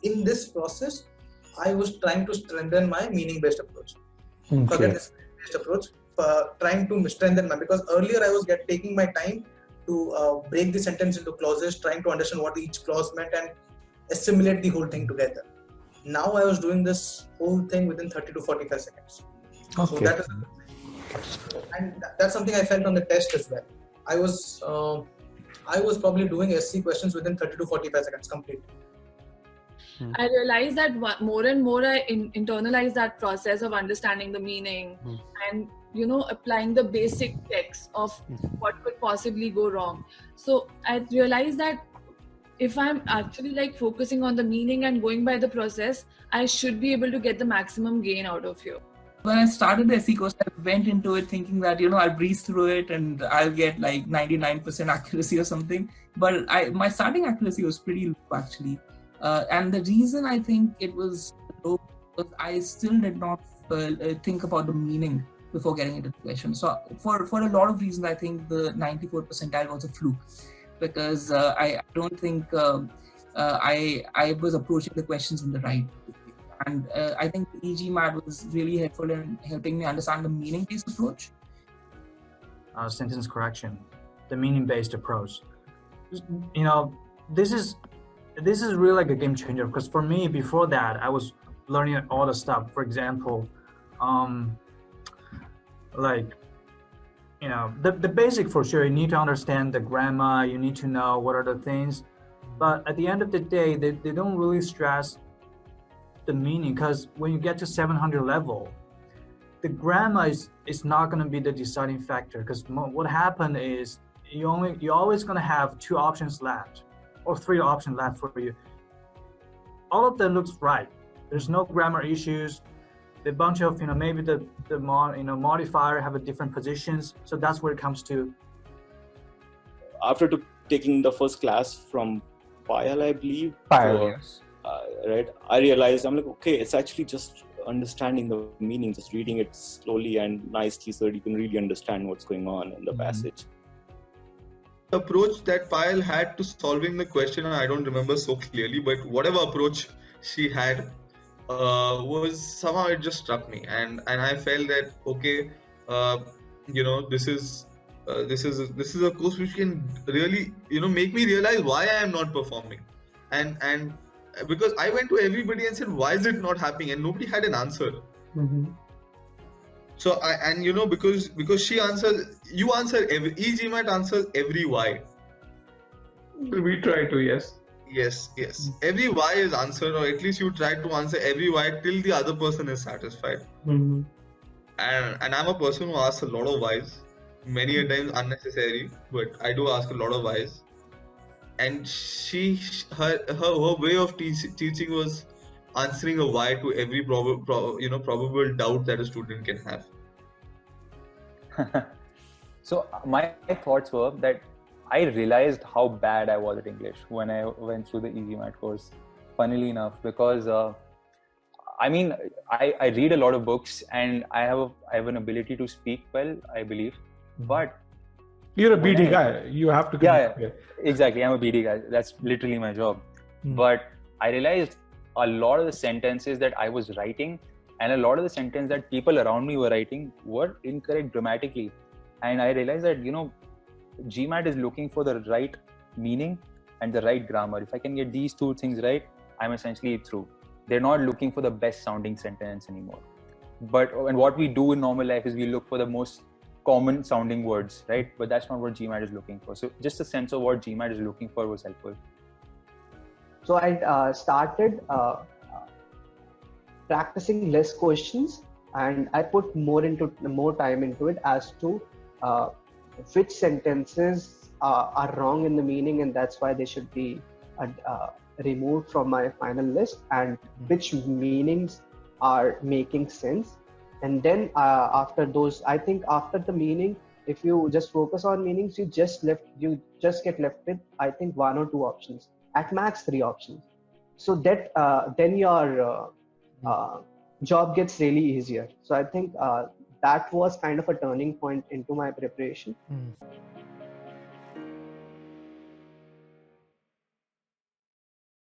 in this process, I was trying to strengthen my meaning-based approach. Okay. Forget this based approach, trying to strengthen because earlier I was taking my time to break the sentence into clauses, trying to understand what each clause meant and assimilate the whole thing together. Now I was doing this whole thing within 30 to 45 seconds. Okay. So that is, and that's something I felt on the test as well. I was probably doing SC questions within 30 to 45 seconds complete. I realized that more and more I internalize that process of understanding the meaning and applying the basic text of what could possibly go wrong. So I realized that if I'm actually focusing on the meaning and going by the process, I should be able to get the maximum gain out of here. When I started the SC course, I went into it thinking that, I'll breeze through it and I'll get 99% accuracy or something. But my starting accuracy was pretty low actually. And the reason I think it was low was I still did not think about the meaning before getting into the question. So for a lot of reasons, I think the 94 percentile was a fluke because I don't think I was approaching the questions in the right way. And I think the e-GMAT was really helpful in helping me understand the meaning-based approach. Sentence correction, the meaning-based approach. This is really like a game changer because for me, before that, I was learning all the stuff. For example, the basic for sure, you need to understand the grammar, you need to know what are the things. But at the end of the day, they don't really stress the meaning because when you get to 700 level, the grammar is not going to be the deciding factor because what happened is you're always going to have 2 options left or 3 options left for you. All of them looks right. There's no grammar issues. The bunch of maybe the modifier have a different positions. So that's where it comes to. After taking the first class from Payal, I believe. Payal, yes. Right, I realized I'm okay, it's actually just understanding the meaning, just reading it slowly and nicely so that you can really understand what's going on in the passage. The approach that Payal had to solving the question, I don't remember so clearly, but whatever approach she had was somehow it just struck me, and I felt that okay, this is a course which can really make me realize why I am not performing, and because I went to everybody and said why is it not happening, and nobody had an answer. So because she answers, you answer e-GMAT answers every why. We try to, yes. Yes. Every why is answered, or at least you try to answer every why till the other person is satisfied. And I'm a person who asks a lot of whys, many a times unnecessary, but I do ask a lot of whys. And her way of teaching was answering a why to every probable doubt that a student can have. So my thoughts were that I realized how bad I was at English when I went through the e-GMAT course, funnily enough, because I read a lot of books and I have an ability to speak well, I believe, but you're a BD guy. You have to. Yeah, exactly. I'm a BD guy. That's literally my job. But I realized a lot of the sentences that I was writing and a lot of the sentences that people around me were writing were incorrect grammatically. And I realized that, GMAT is looking for the right meaning and the right grammar. If I can get these 2 things right, I'm essentially through. They're not looking for the best sounding sentence anymore. And what we do in normal life is we look for the most common sounding words, right? But that's not what GMAT is looking for. So just a sense of what GMAT is looking for was helpful. So I started practicing less questions, and I put more time into it as to which sentences are wrong in the meaning, and that's why they should be removed from my final list, and which meanings are making sense. And then after those, I think after the meaning, if you just focus on meanings, you just get left with, I think, 1 or 2 options, at max 3 options. So that then your job gets really easier. So I think that was kind of a turning point into my preparation.